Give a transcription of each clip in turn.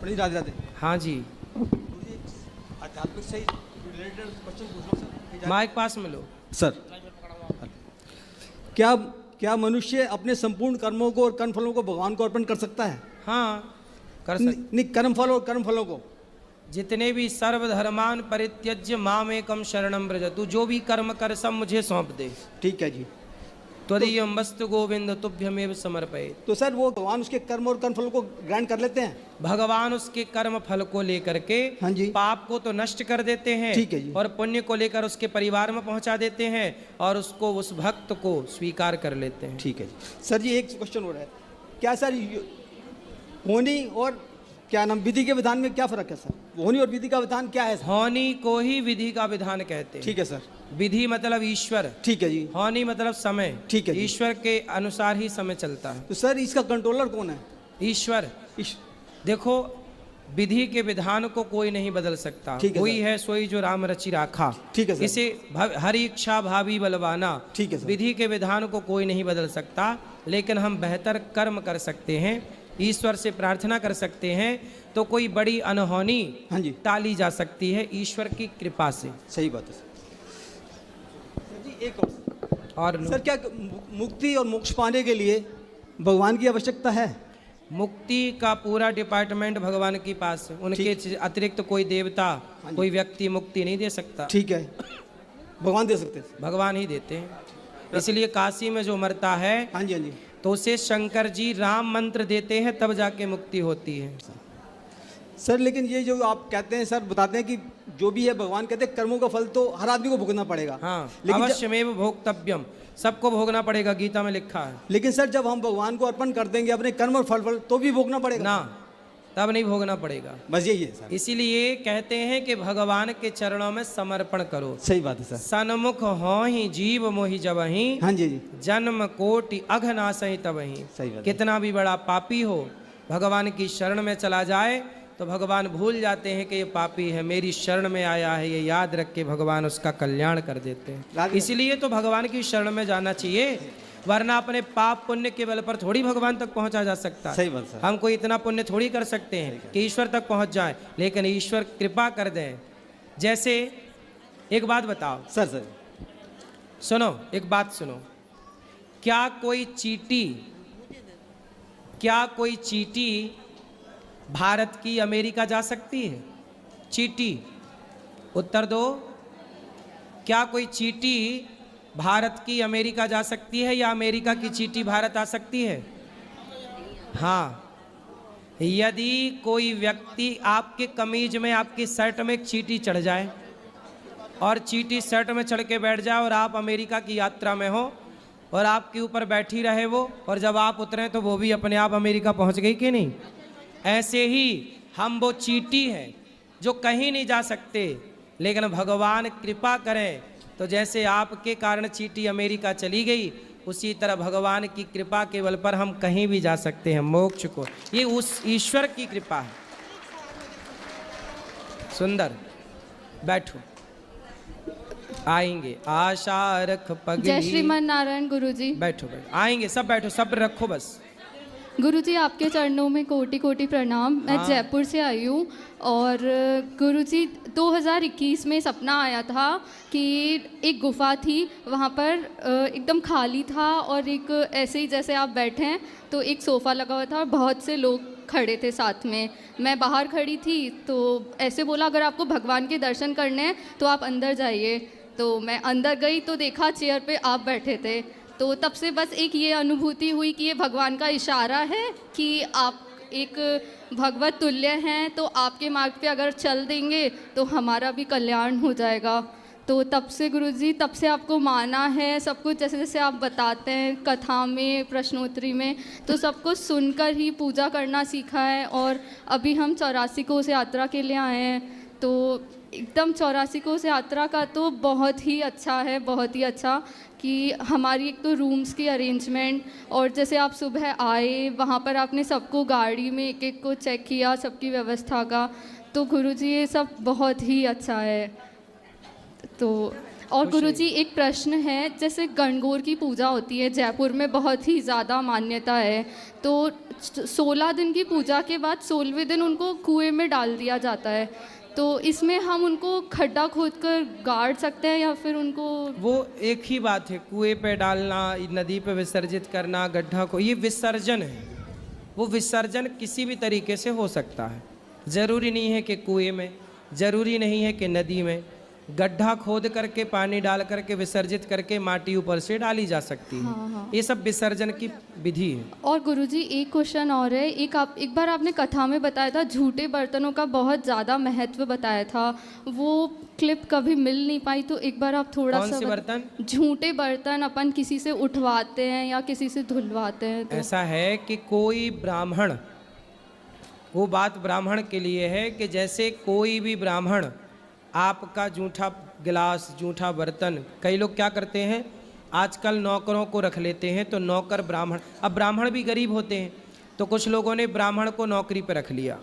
बड़ी राधे राधे। हाँ जी, मुझे आध्यात्मिक से रिलेटेड क्वेश्चन पूछ लो सर। माइक पास में लो। सर, क्या क्या मनुष्य अपने संपूर्ण कर्मों को और कर्मफलों को भगवान को अर्पण कर सकता है? हाँ, कर नहीं, सकते। नहीं, कर्मफल और कर्मफलों को। जितने भी सर्वधर्मान परित्यज्य माम एकम शरणम व्रज, तू जो भी कर्म कर सब मुझे सौंप दे। ठीक है जी। त्वदीयम वस्तु गोविंद तुभ्यमेव समर्पयेत्। तो सर वो भगवान उसके कर्म और कर्मफलों को ग्रहण कर लेते हैं? भगवान उसके कर्म फल को लेकर के हाँ जी। पाप को तो नष्ट कर देते हैं, ठीक है जी। और पुण्य को लेकर उसके परिवार में पहुंचा देते हैं और उसको, उस भक्त को स्वीकार कर लेते हैं। ठीक है जी। सर जी, एक क्वेश्चन हो रहा है, क्या सर होनी और क्या नाम विधि के विधान में क्या फर्क है सर? होनी और विधि का विधान क्या है सर? होनी को ही विधि का विधान कहते हैं। ठीक है सर। विधि मतलब ईश्वर, ठीक है जी। होनी मतलब समय। ठीक है जी। ईश्वर के अनुसार ही समय चलता है। तो सर इसका कंट्रोलर कौन है? ईश्वर। ईश- देखो, विधि के विधान को कोई नहीं बदल सकता। ठीक है कोई सर। है सोई जो राम रचि राखा। ठीक है सर। इसे हरि इच्छा भावी बलवाना। ठीक है सर। विधि के विधान को कोई नहीं बदल सकता, लेकिन हम बेहतर कर्म कर सकते हैं, ईश्वर से प्रार्थना कर सकते हैं, तो कोई बड़ी अनहोनी हाँ जी, टाली जा सकती है ईश्वर की कृपा से। सही बात है सर। सर जी, एक और सर, क्या मुक्ति और मोक्ष पाने के लिए भगवान की आवश्यकता है? मुक्ति का पूरा डिपार्टमेंट भगवान के पास है। उनके अतिरिक्त कोई देवता, हाँ जी। कोई व्यक्ति मुक्ति नहीं दे सकता। ठीक है, भगवान दे सकते हैं। भगवान ही देते हैं। इसलिए काशी में जो मरता है हाँ जी, हाँ जी। तो उसे शंकर जी राम मंत्र देते हैं, तब जाके मुक्ति होती है। सर लेकिन ये जो आप कहते हैं सर, बताते हैं कि जो भी है भगवान कहते हैं कर्मों का फल तो हर आदमी को भुगतना पड़ेगा। हाँ, लेकिन अवश्यमेव भोक्तव्यम, सबको भोगना पड़ेगा, गीता में लिखा है। लेकिन सर जब हम भगवान को अर्पण कर देंगे अपने कर्म और फल तो भी भोगना पड़ेगा ना, तब नहीं भोगना पड़ेगा। बस यही है सर। इसीलिए कहते हैं कि भगवान के चरणों में समर्पण करो। सही बात है सर। सन्मुख हो ही जीव मोहि जबहि, हाँ जी जी, जन्म कोटि अघनासहि तबहि। सही बात है। कितना भी बड़ा पापी हो, भगवान की शरण में चला जाए तो भगवान भूल जाते हैं कि ये पापी है, मेरी शरण में आया है, ये याद रख के भगवान उसका कल्याण कर देते हैं। इसलिए तो भगवान की शरण में जाना चाहिए, वरना अपने पाप पुण्य के बल पर थोड़ी भगवान तक पहुंचा जा सकता। सही बात सर। हम कोई इतना पुण्य थोड़ी कर सकते हैं कि ईश्वर तक पहुंच जाए, लेकिन ईश्वर कृपा कर दें। जैसे एक बात बताओ सर सर सुनो, एक बात सुनो, क्या कोई चींटी भारत की अमेरिका जा सकती है? चींटी, उत्तर दो। क्या कोई चींटी भारत की अमेरिका जा सकती है, या अमेरिका की चींटी भारत आ सकती है? हाँ, यदि कोई व्यक्ति आपके कमीज में, आपकी शर्ट में एक चींटी चढ़ जाए और चींटी शर्ट में चढ़ के बैठ जाए और आप अमेरिका की यात्रा में हो और आपके ऊपर बैठी रहे वो, और जब आप उतरे तो वो भी अपने आप अमेरिका पहुंच गई कि नहीं? ऐसे ही हम वो चींटी हैं जो कहीं नहीं जा सकते, लेकिन भगवान कृपा करें तो जैसे आपके कारण चींटी अमेरिका चली गई, उसी तरह भगवान की कृपा के बल पर हम कहीं भी जा सकते हैं मोक्ष को। ये उस ईश्वर की कृपा है। सुंदर, बैठो, आएंगे। आशा रख पगली। जय श्रीमान नारायण गुरुजी। बैठो बैठो, आएंगे सब, बैठो, सब रखो बस। गुरुजी आपके चरणों में कोटि कोटि प्रणाम। मैं हाँ। जयपुर से आई हूँ, और गुरुजी 2021 में सपना आया था कि एक गुफा थी, वहाँ पर एकदम खाली था, और एक ऐसे ही जैसे आप बैठे हैं तो एक सोफ़ा लगा हुआ था और बहुत से लोग खड़े थे साथ में। मैं बाहर खड़ी थी तो ऐसे बोला, अगर आपको भगवान के दर्शन करने हैं तो आप अंदर जाइए। तो मैं अंदर गई तो देखा चेयर पे आप बैठे थे। तो तब से बस एक ये अनुभूति हुई कि ये भगवान का इशारा है कि आप एक भगवत तुल्य हैं, तो आपके मार्ग पे अगर चल देंगे तो हमारा भी कल्याण हो जाएगा। तो तब से गुरुजी, तब से आपको माना है, सब कुछ जैसे जैसे आप बताते हैं कथा में, प्रश्नोत्तरी में, तो सब कुछ सुनकर ही पूजा करना सीखा है। और अभी हम 84 कोस यात्रा के लिए आए हैं, तो एकदम 84 कोस यात्रा का तो बहुत ही अच्छा है, बहुत ही अच्छा कि हमारी एक तो रूम्स की अरेंजमेंट, और जैसे आप सुबह आए वहाँ पर आपने सबको गाड़ी में एक एक को चेक किया, सबकी व्यवस्था का, तो गुरुजी ये सब बहुत ही अच्छा है। तो और गुरुजी एक प्रश्न है, जैसे गणगौर की पूजा होती है जयपुर में, बहुत ही ज़्यादा मान्यता है, तो 16 दिन की पूजा के बाद 16वें दिन उनको कुएं में डाल दिया जाता है, तो इसमें हम उनको खड्डा खोदकर गाड़ सकते हैं या फिर उनको? वो एक ही बात है, कुएं पे डालना, नदी पे विसर्जित करना, गड्ढा को, ये विसर्जन है। वो विसर्जन किसी भी तरीके से हो सकता है, ज़रूरी नहीं है कि कुएं में, ज़रूरी नहीं है कि नदी में, गड्ढा खोद करके पानी डाल करके विसर्जित करके माटी ऊपर से डाली जा सकती है। हाँ। ये सब विसर्जन की विधि है। और गुरुजी एक क्वेश्चन और है, एक बार आपने कथा में बताया था झूठे बर्तनों का बहुत ज़्यादा महत्व बताया था, वो क्लिप कभी मिल नहीं पाई, तो एक बार आप थोड़ा कौन सा से बर्तन? झूठे बर्तन अपन किसी से उठवाते हैं या किसी से धुलवाते हैं तो? ऐसा है कि कोई ब्राह्मण, वो बात ब्राह्मण के लिए है कि जैसे कोई भी ब्राह्मण आपका जूठा गिलास, जूठा बर्तन, कई लोग क्या करते हैं आजकल नौकरों को रख लेते हैं, तो नौकर ब्राह्मण, अब ब्राह्मण भी गरीब होते हैं, तो कुछ लोगों ने ब्राह्मण को नौकरी पर रख लिया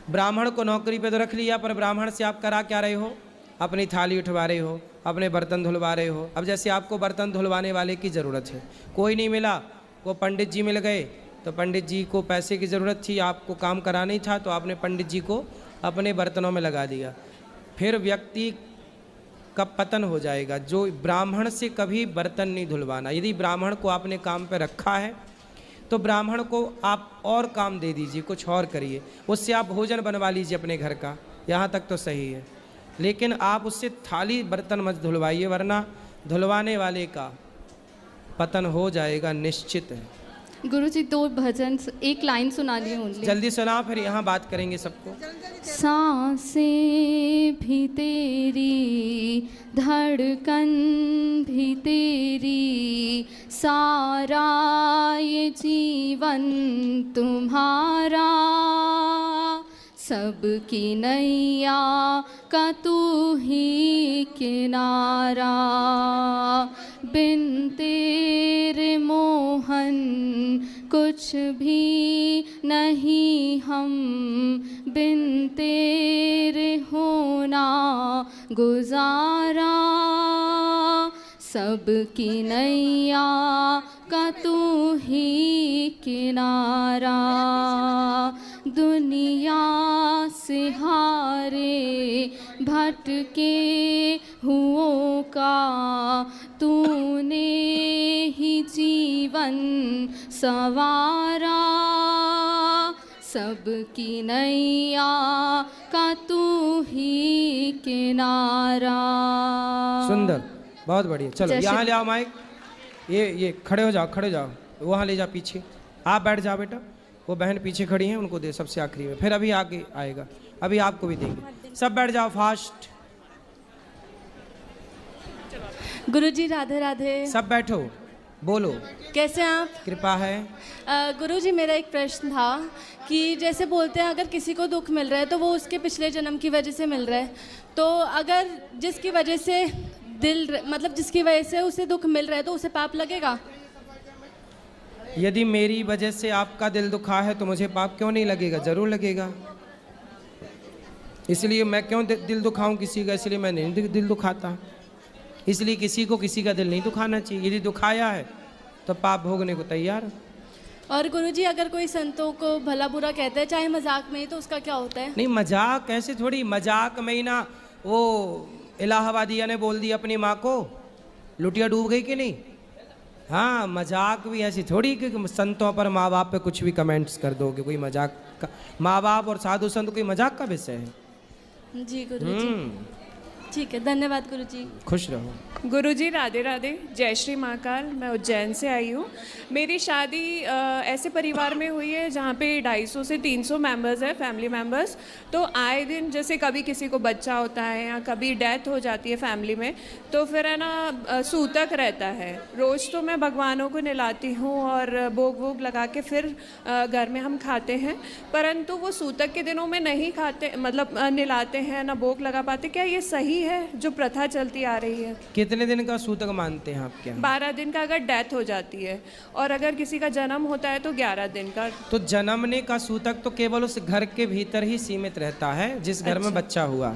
ब्राह्मण को नौकरी पे तो रख लिया, पर ब्राह्मण से आप करा क्या रहे हो? अपनी थाली उठवा रहे हो, अपने बर्तन धुलवा रहे हो। अब जैसे आपको बर्तन धुलवाने वाले की ज़रूरत है, कोई नहीं मिला, वो पंडित जी मिल गए, तो पंडित जी को पैसे की ज़रूरत थी, आपको काम कराना ही था, तो आपने पंडित जी को अपने बर्तनों में लगा दिया, फिर व्यक्ति का पतन हो जाएगा। जो ब्राह्मण से कभी बर्तन नहीं धुलवाना। यदि ब्राह्मण को आपने काम पे रखा है तो ब्राह्मण को आप और काम दे दीजिए, कुछ और करिए, उससे आप भोजन बनवा लीजिए अपने घर का, यहाँ तक तो सही है, लेकिन आप उससे थाली बर्तन मत धुलवाइए, वरना धुलवाने वाले का पतन हो जाएगा निश्चित है। गुरुजी 2 भजन, एक लाइन सुना ली ओनली। जल्दी सुनाओ, फिर यहाँ बात करेंगे सबको। सांसें भी तेरी, धड़कन भी तेरी, सारा ये जीवन तुम्हारा, सबकी नैया का तू ही किनारा, बिन तेरे मोहन कुछ भी नहीं हम, बिन तेरे होना गुजारा, सबकी नैया का तू ही किनारा, दुनिया से हारे भटके हुओं का तूने ही जीवन सवारा, सबकी नैया का तू ही किनारा। सुंदर, बहुत बढ़िया। चलो यहाँ ले आओ माइक, ये खड़े हो जाओ, खड़े हो जाओ, वहाँ ले जाओ पीछे, आप बैठ जाओ बेटा, वो बहन पीछे खड़ी हैं, उनको दे सबसे आखिरी में, फिर अभी आगे आएगा, अभी आपको भी देंगे। सब बैठ जाओ फास्ट। गुरुजी राधे राधे। सब बैठो, बोलो। कैसे हैं आप? कृपा है। गुरुजी मेरा एक प्रश्न था कि जैसे बोलते हैं अगर किसी को दुख मिल रहा है तो वो उसके पिछले जन्म की वजह से मिल रहा है, तो अगर जिसकी वजह से जिसकी वजह से उसे दुख मिल रहा है तो उसे पाप लगेगा? यदि मेरी वजह से आपका दिल दुखा है तो मुझे पाप क्यों नहीं लगेगा? जरूर लगेगा। इसलिए मैं क्यों दिल दुखाऊं किसी का? इसलिए मैं नहीं दिल दुखाता। इसलिए किसी को किसी का दिल नहीं दुखाना चाहिए। यदि दुखाया है तो पाप भोगने को तैयार। और गुरुजी अगर कोई संतों को भला बुरा कहता है चाहे मजाक में ही, तो उसका क्या होता है? नहीं, मजाक ऐसे थोड़ी, मजाक में ही ना वो इलाहाबादिया ने बोल दिया अपनी माँ को, लुटिया डूब गई कि नहीं? हाँ, मजाक भी ऐसी थोड़ी कि संतों पर माँ बाप पे कुछ भी कमेंट्स कर दोगे। कोई मजाक का, माँ बाप और साधु संत कोई मजाक का विषय है? जी गुरुजी, ठीक है, धन्यवाद गुरुजी। खुश रहो। गुरुजी राधे राधे। जय श्री महाकाल। मैं उज्जैन से आई हूँ। मेरी शादी ऐसे परिवार में हुई है जहाँ पे 250 से 300 मेंबर्स है, फैमिली मेंबर्स। तो आए दिन जैसे कभी किसी को बच्चा होता है या कभी डेथ हो जाती है फैमिली में, तो फिर है ना सूतक रहता है। रोज़ तो मैं भगवानों को नहलाती हूँ और भोग वोग लगा के फिर घर में हम खाते हैं, परंतु वो सूतक के दिनों में नहीं खाते, मतलब नहलाते हैं ना भोग लगा पाते। क्या ये सही है जो प्रथा चलती आ रही है? कितने दिन का सूतक मानते हैं आप? क्या 12 दिन का अगर डेथ हो जाती है, और अगर किसी का जन्म होता है तो 11 दिन का। तो जन्मने का सूतक तो केवल उस घर के भीतर ही सीमित रहता है जिस घर में बच्चा हुआ,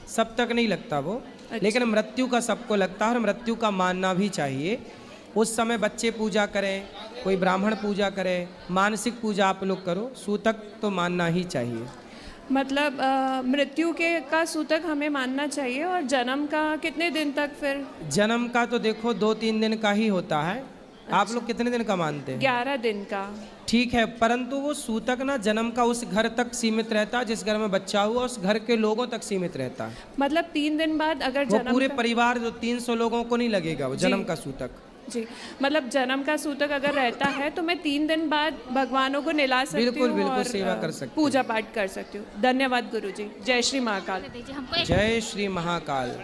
सब तक नहीं लगता वो। लेकिन मृत्यु का सबको लगता है और मृत्यु का मानना भी चाहिए। उस समय बच्चे पूजा करें, कोई ब्राह्मण पूजा करे, मानसिक पूजा आप लोग करो, सूतक तो मानना ही चाहिए। मतलब मृत्यु के का सूतक हमें मानना चाहिए। और जन्म का कितने दिन तक फिर? जन्म का तो देखो 2-3 दिन का ही होता है। आप लोग कितने दिन का मानते हैं? 11 दिन का। ठीक है, परंतु वो सूतक ना जन्म का उस घर तक सीमित रहता है, जिस घर में बच्चा हुआ उस घर के लोगों तक सीमित रहता है। मतलब 3 दिन बाद अगर वो जन्म पूरे का... परिवार जो 300 लोगों को नहीं लगेगा वो जन्म का सूतक। जी, मतलब जन्म का सूतक अगर रहता है तो मैं 3 दिन बाद भगवानों को निला सकती हूँ। बिल्कुल और सेवा कर सकती हूँ, पूजा पाठ कर सकती हूँ। धन्यवाद गुरुजी। जय श्री महाकाल। जय श्री महाकाल।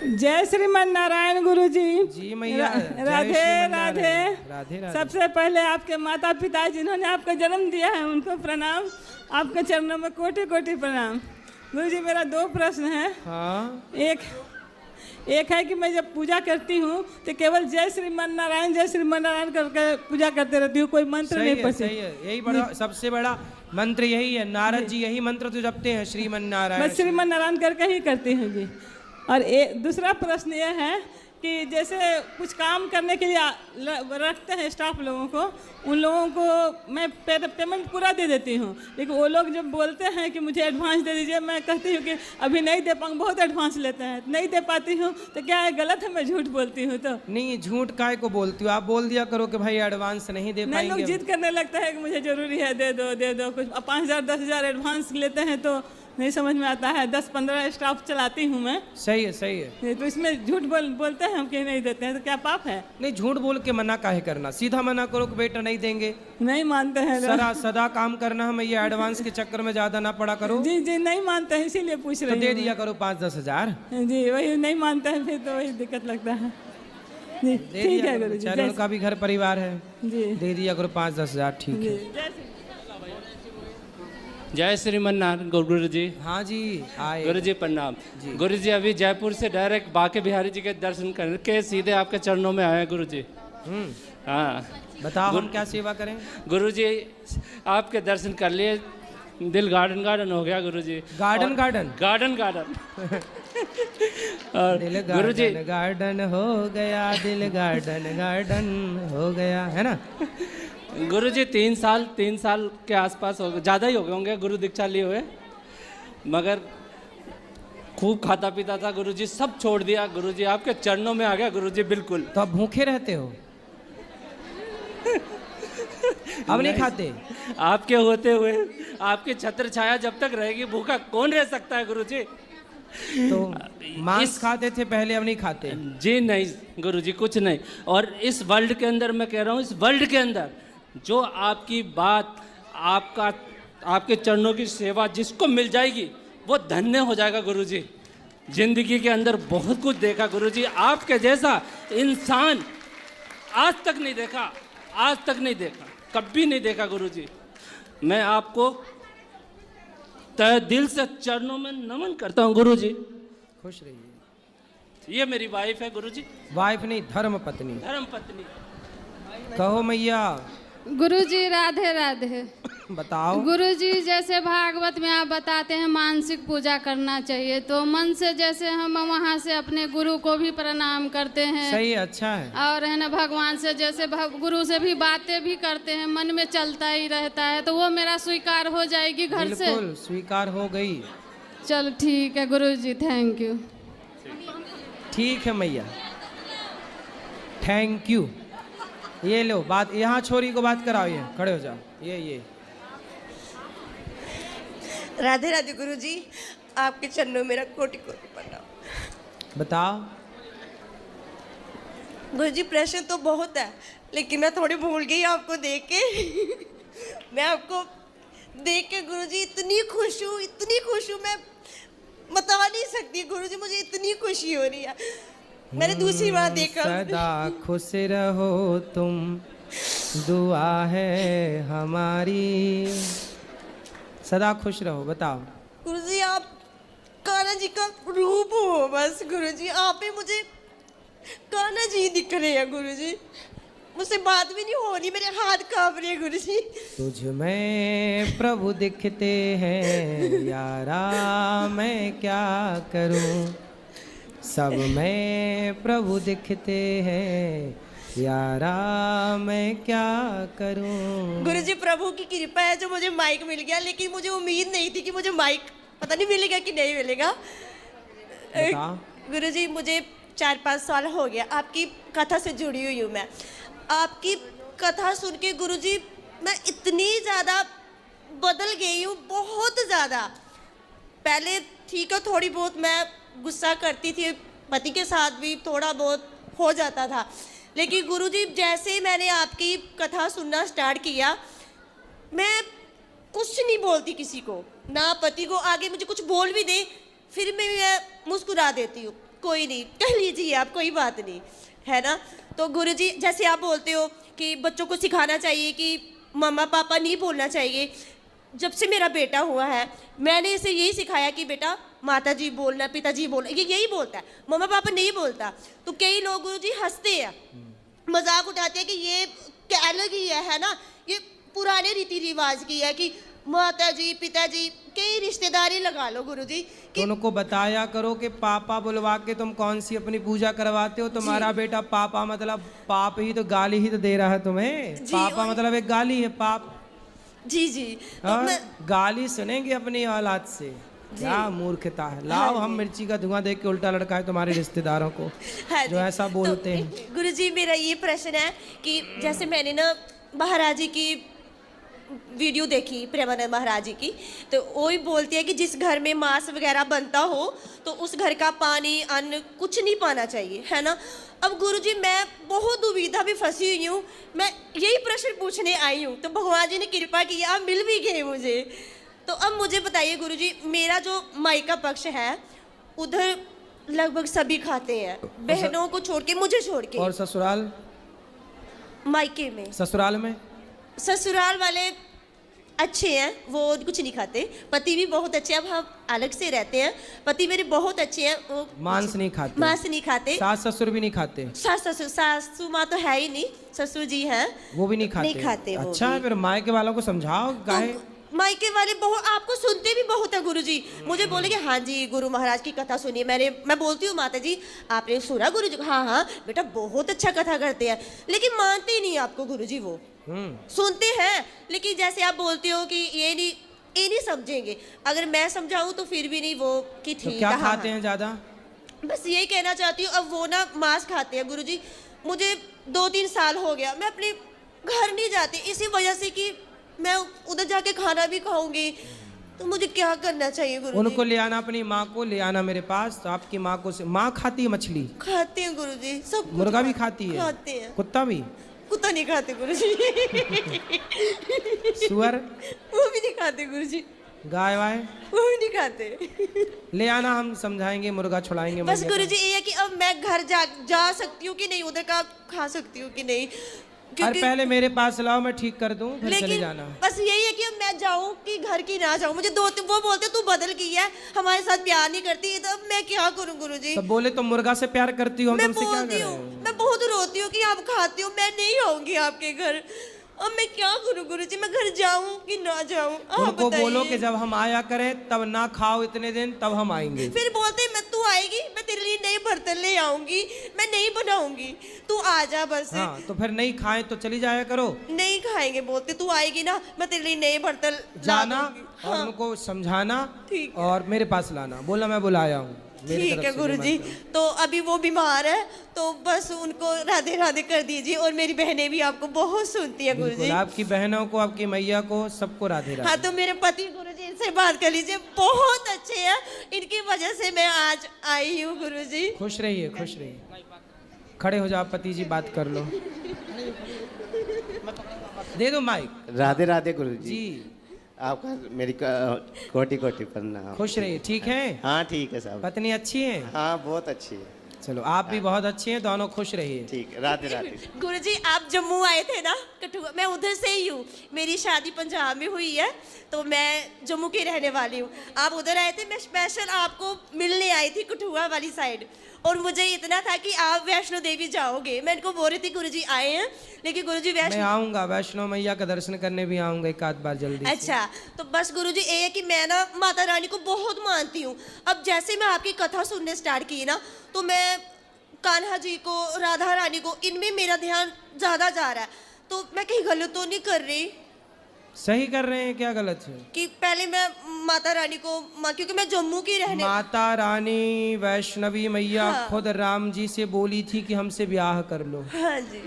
जय श्रीमन नारायण गुरुजी। जी मैया। राधे राधे। राधे राधे। सबसे पहले आपके माता पिता जिन्होंने आपको जन्म दिया है उनको प्रणाम, आपके चरणों में कोटि कोटि प्रणाम। गुरुजी मेरा 2 प्रश्न है। हाँ। एक है कि मैं जब पूजा करती हूँ तो केवल जय श्रीमन नारायण करके पूजा करते रहती हूँ, कोई मंत्र नहीं पढ़ती। सही है, यही बड़ा सबसे बड़ा मंत्र यही है। नारद जी यही मंत्र तो जपते हैं, श्रीमन नारायण। मैं श्रीमन नारायण करके ही करती हूँ जी। और दूसरा प्रश्न ये है कि जैसे कुछ काम करने के लिए रखते हैं स्टाफ लोगों को, उन लोगों को मैं पेमेंट पूरा दे देती हूँ, लेकिन वो लोग जब बोलते हैं कि मुझे एडवांस दे दीजिए, मैं कहती हूँ कि अभी नहीं दे पाऊँगा, बहुत एडवांस लेते हैं, नहीं दे पाती हूँ। तो क्या है गलत है, मैं झूठ बोलती हूँ? तो नहीं, झूठ काहे को बोलती हो? आप बोल दिया करो कि भाई एडवांस नहीं दे पाएंगे। लोग जिद करने लगता है कि मुझे ज़रूरी है, दे दो कुछ। 5,000 10,000 एडवांस लेते हैं तो नहीं समझ में आता है। 10-15 स्टाफ चलाती हूँ मैं। सही है। तो इसमें झूठ बोलते हैं हम कि नहीं देते हैं, तो क्या पाप है? नहीं, झूठ बोल के मना काहे करना, सीधा मना करो कि बेटा नहीं देंगे। नहीं मानते हैं सदा काम करना हमें, ये एडवांस के चक्कर में ज्यादा ना पड़ा करो। जी नहीं मानते हैं, इसीलिए पूछ रहे तो दे दिया करो 5-10 हज़ार। जी वही नहीं मानते हैं, फिर तो वही दिक्कत लगता है जी। ठीक है गुरु जी, उनका भी घर परिवार है जी, दे दिया करो 5-10 हज़ार। ठीक है। जय श्रीमन नारायण गुरु जी। हाँ जी आए। गुरु जी प्रणाम। गुरु जी अभी जयपुर से डायरेक्ट बाके बिहारी जी के दर्शन करके सीधे आपके चरणों में आए गुरु जी। हाँ बताओ हम क्या सेवा करें? गुरु जी आपके दर्शन कर लिए, दिल गार्डन हो गया गुरु जी। गार्डन और दिल गुरु जी गार्डन हो गया, दिल गार्डन हो गया, है ना? गुरु जी 3 साल के आसपास हो गए, ज़्यादा ही हो गए होंगे गुरु दीक्षा लिए हुए, मगर खूब खाता पीता था गुरु जी, सब छोड़ दिया गुरु जी, आपके चरणों में आ गया गुरु जी। बिल्कुल। तो आप भूखे रहते हो? अब नहीं खाते? आपके होते हुए आपकी छत्र छाया जब तक रहेगी, भूखा कौन रह सकता है गुरु जी? तो मांस खाते थे पहले, अब नहीं खाते? जी नहीं गुरु जी, कुछ नहीं। और इस वर्ल्ड के अंदर मैं कह रहा हूँ, इस वर्ल्ड के अंदर जो आपकी बात, आपके चरणों की सेवा जिसको मिल जाएगी वो धन्य हो जाएगा गुरु जी। जिंदगी के अंदर बहुत कुछ देखा गुरु जी, आपके जैसा इंसान आज तक नहीं देखा, कभी नहीं देखा गुरु जी। मैं आपको तहे दिल से चरणों में नमन करता हूँ गुरु जी। खुश रहिए। ये मेरी वाइफ है गुरु जी। वाइफ नहीं, धर्म पत्नी। कहो मैया। गुरुजी राधे राधे। बताओ। गुरुजी जैसे भागवत में आप बताते हैं मानसिक पूजा करना चाहिए, तो मन से जैसे हम वहाँ से अपने गुरु को भी प्रणाम करते हैं। सही, अच्छा है। और है ना भगवान से जैसे गुरु से भी बातें भी करते हैं, मन में चलता ही रहता है, तो वो मेरा स्वीकार हो जाएगी घर से? बिल्कुल स्वीकार हो गई। चलो ठीक है गुरुजी, थैंक यू। ठीक है मैया, थैंक यू। ये लो बात, यहाँ छोरी को बात कराओ, ये खड़े हो जाओ। ये राधे राधे गुरुजी, आपके चरणों मेरा कोटि कोटि प्रणाम। बताओ। गुरुजी प्रश्न तो बहुत है, लेकिन मैं थोड़ी भूल गई आपको देख के। मैं आपको देख के गुरुजी इतनी खुश हूँ, मैं बता नहीं सकती गुरुजी, मुझे इतनी खुशी हो रही है। मैंने दूसरी बार देखा। सदा खुश रहो तुम, दुआ है हमारी। सदा खुश रहो। बताओ। गुरुजी आप कान्हा जी का रूप हो बस गुरुजी, आप ही मुझे कान्हा जी दिख रहे हैं गुरुजी। मुझसे बात भी नहीं हो रही, मेरे हाथ कांप रहे हैं गुरुजी। तुझ में प्रभु दिखते हैं यारा, मैं क्या करूं, सब में प्रभु दिखते हैं यारा, मैं क्या करूं। गुरुजी प्रभु की कृपा है जो मुझे माइक मिल गया, लेकिन मुझे उम्मीद नहीं थी कि मुझे माइक पता नहीं मिलेगा कि नहीं मिलेगा। बता। गुरुजी मुझे 4-5 साल हो गया आपकी कथा से जुड़ी हुई हूँ मैं। आपकी कथा सुन के गुरुजी मैं इतनी ज़्यादा बदल गई हूँ, बहुत ज़्यादा। पहले ठीक है थोड़ी बहुत मैं गुस्सा करती थी, पति के साथ भी थोड़ा बहुत हो जाता था, लेकिन गुरुजी जैसे ही मैंने आपकी कथा सुनना स्टार्ट किया, मैं कुछ नहीं बोलती किसी को, ना पति को। आगे मुझे कुछ बोल भी दे फिर मैं मुस्कुरा देती हूँ, कोई नहीं कह लीजिए आप, कोई बात नहीं, है ना। तो गुरुजी जैसे आप बोलते हो कि बच्चों को सिखाना चाहिए कि मम्मा पापा नहीं बोलना चाहिए, जब से मेरा बेटा हुआ है मैंने इसे यही सिखाया कि बेटा माता जी बोलना, पिताजी बोलना, ये यही बोलता है, मम्मा पापा नहीं बोलता। तो कई लोग गुरुजी हंसते हैं, मजाक उठाते हैं कि ये क्या अलग ही है ना, ये पुराने रीति रिवाज की है कि माता जी पिताजी, कई रिश्तेदारी लगा लो गुरुजी तो उनको बताया करो कि पापा बुलवा के तुम कौन सी अपनी पूजा करवाते हो। तुम्हारा बेटा पापा मतलब पाप ही तो, गाली ही तो दे रहा है तुम्हें। पापा मतलब एक गाली है, पाप। जी जी तो हाँ, मैं गाली सुनेंगे अपनी औलाद से, क्या मूर्खता है। लाओ हम मिर्ची का धुआं देख के उल्टा लड़का है तुम्हारे रिश्तेदारों को जो ऐसा बोलते हैं। गुरुजी मेरा ये प्रश्न है कि जैसे मैंने ना महाराज जी की वीडियो देखी, प्रेमानंद महाराज जी की, तो वो ही बोलती है कि जिस घर में मांस वगैरह बनता हो तो उस घर का पानी अन्न कुछ नहीं पाना चाहिए, है ना। अब गुरुजी मैं बहुत दुविधा में फंसी हुई हूँ, मैं यही प्रश्न पूछने आई हूँ, तो भगवान जी ने कृपा की, आप मिल भी गए मुझे। तो अब मुझे बताइए गुरुजी, मेरा जो मायका पक्ष है उधर लगभग सभी खाते हैं, बहनों को छोड़ के, मुझे छोड़ के। और ससुराल? मायके में, ससुराल में ससुराल वाले अच्छे हैं, वो कुछ नहीं खाते। पति भी बहुत अच्छे हैं, अब हम अलग से रहते हैं, पति मेरे बहुत अच्छे हैं, वो मांस नहीं खाते। मांस नहीं खाते। सास ससुर भी नहीं खाते। सासू माँ तो है ही नहीं, ससुर जी हैं, वो भी नहीं खाते। नहीं खाते वो अच्छा है, फिर मायके वालों को समझाओ काहे। मायके वाले बहुत आपको सुनते भी बहुत है गुरुजी, मुझे बोले कि हाँ जी गुरु महाराज की कथा सुनिए। मैं बोलती हूँ माता जी आपने सुना गुरुजी? हाँ हाँ बेटा बहुत अच्छा कथा करते हैं, लेकिन मानते ही नहीं आपको गुरुजी। वो सुनते हैं लेकिन जैसे आप बोलते हो कि ये नहीं समझेंगे, अगर मैं समझाऊं तो फिर भी नहीं वो कि ठीक। तो क्या खाते हैं ज्यादा? बस यही कहना चाहती हूँ। अब वो ना मांस खाते हैं गुरुजी, मुझे 2-3 साल हो गया मैं अपने घर नहीं जाती, इसी वजह से कि मैं उधर जाके खाना भी खाऊंगी, तो मुझे क्या करना चाहिए गुरुजी? उनको ले आना, अपनी माँ को ले आना मेरे पास। तो आपकी माँ को माँ खाती है मछली? खाते हैं गुरुजी, सब मुर्गा भी खाती है? खाते हैं। कुत्ता भी? कुत्ता नहीं खाते गुरुजी। सुअर? वो भी नहीं खाते गुरुजी। गाय वाय? वो भी नहीं खाते। ले आना, हम समझाएंगे, मुर्गा छुड़ाएंगे। बस गुरुजी ये है कि अब मैं घर जा सकती हूँ कि नहीं, उधर का खा सकती हूँ कि नहीं, और पहले मेरे पास लाओ, मैं ठीक कर दूं, फिर चले जाना। बस यही है कि अब मैं जाऊं कि घर की ना जाऊं। मुझे वो बोलते तू बदल गई है, हमारे साथ प्यार नहीं करती, तो अब मैं क्या करूं गुरुजी? तो बोले तो मुर्गा से प्यार करती हो, तुमसे क्या करें? मैं बहुत रोती हूँ कि आप खाती हो, मैं नहीं आऊंगी आपके घर। अब मैं क्या करूं गुरुजी, मैं घर जाऊं कि ना जाऊं? उनको बोलो कि जब हम आया करें तब ना खाओ इतने दिन, तब हम आएंगे। फिर बोलते मैं तू आएगी, मैं तेरे लिए नए बर्तन ले आऊंगी, मैं नहीं बनाऊंगी, तू आ जा बस। हाँ, तो फिर नहीं खाए तो चली जाया करो। नहीं खाएंगे, बोलते तू आएगी ना मैं तेरे लिए नए बर्तन जाना और हाँ। उनको समझाना ठीक और मेरे पास लाना, बोला मैं बुलाया हूँ। ठीक है गुरुजी। तो अभी वो बीमार है, तो बस उनको राधे राधे कर दीजिए, और मेरी बहनें भी आपको बहुत सुनती है गुरुजी। आपकी बहनों को, आपकी मैया को, सबको राधे राधे। हाँ, तो मेरे पति गुरुजी इनसे बात कर लीजिए, बहुत अच्छे हैं, इनकी वजह से मैं आज आई हूँ गुरुजी। खुश रहिए, खुश रहिए। खड़े हो जाओ, पति जी बात कर लो। दे दो माइक। राधे राधे गुरुजी। जी आपका मेरी कोटि कोटि प्रणाम। खुश रहिए। ठीक है? हाँ ठीक है साहब। पत्नी अच्छी है? हाँ बहुत अच्छी है। चलो आप भी बहुत अच्छे हैं, दोनों खुश रहिए। ठीक है, राधे राधे। गुरुजी आप जम्मू आए थे ना, कठुआ, मैं उधर से ही हूँ, मेरी शादी पंजाब में हुई है, तो मैं जम्मू की रहने वाली हूँ। आप उधर आए थे, मैं स्पेशल आपको मिलने आई थी कठुआ वाली साइड, और मुझे इतना था कि आप वैष्णो देवी जाओगे। मैं इनको बोल रही थी गुरुजी आए हैं, लेकिन गुरुजी मैं वैष्णो आऊँगा, वैष्णो मैया का दर्शन करने भी आऊँगा एक आध बार जल्दी से। अच्छा, तो बस गुरुजी ये है कि मैं ना माता रानी को बहुत मानती हूँ। अब जैसे मैं आपकी कथा सुनने स्टार्ट की ना, तो मैं कान्हा जी को, राधा रानी को, इनमें मेरा ध्यान ज़्यादा जा रहा है। तो मैं कहीं गलत तो नहीं कर रही? सही कर रहे हैं, क्या गलत है? कि पहले मैं माता रानी को क्योंकि मैं जम्मू की रहने माता रानी वैष्णवी मैया हाँ। खुद राम जी से बोली थी कि हमसे ब्याह कर लो। हाँ जी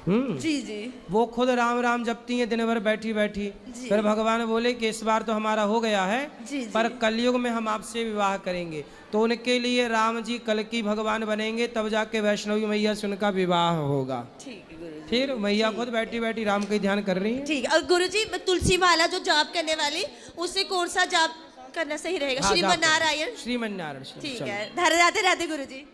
जी जी वो खुद राम राम जपती हैं दिन भर बैठी बैठी। फिर भगवान बोले कि इस बार तो हमारा हो गया है, जी, पर कलयुग में हम आपसे विवाह करेंगे। तो उनके लिए राम जी कल की भगवान बनेंगे, तब जाके वैष्णवी मैया से उनका विवाह होगा। ठीक है गुरुजी। फिर मैया खुद बैठी बैठी राम का ही ध्यान कर रही है। ठीक है। और गुरुजी तुलसी माला जो जाप करने वाली, उससे कौन सा जाप करना सही रहेगा? हाँ, श्रीमन नारायण। श्रीमन नारायण। ठीक है, राधे राधे गुरुजी।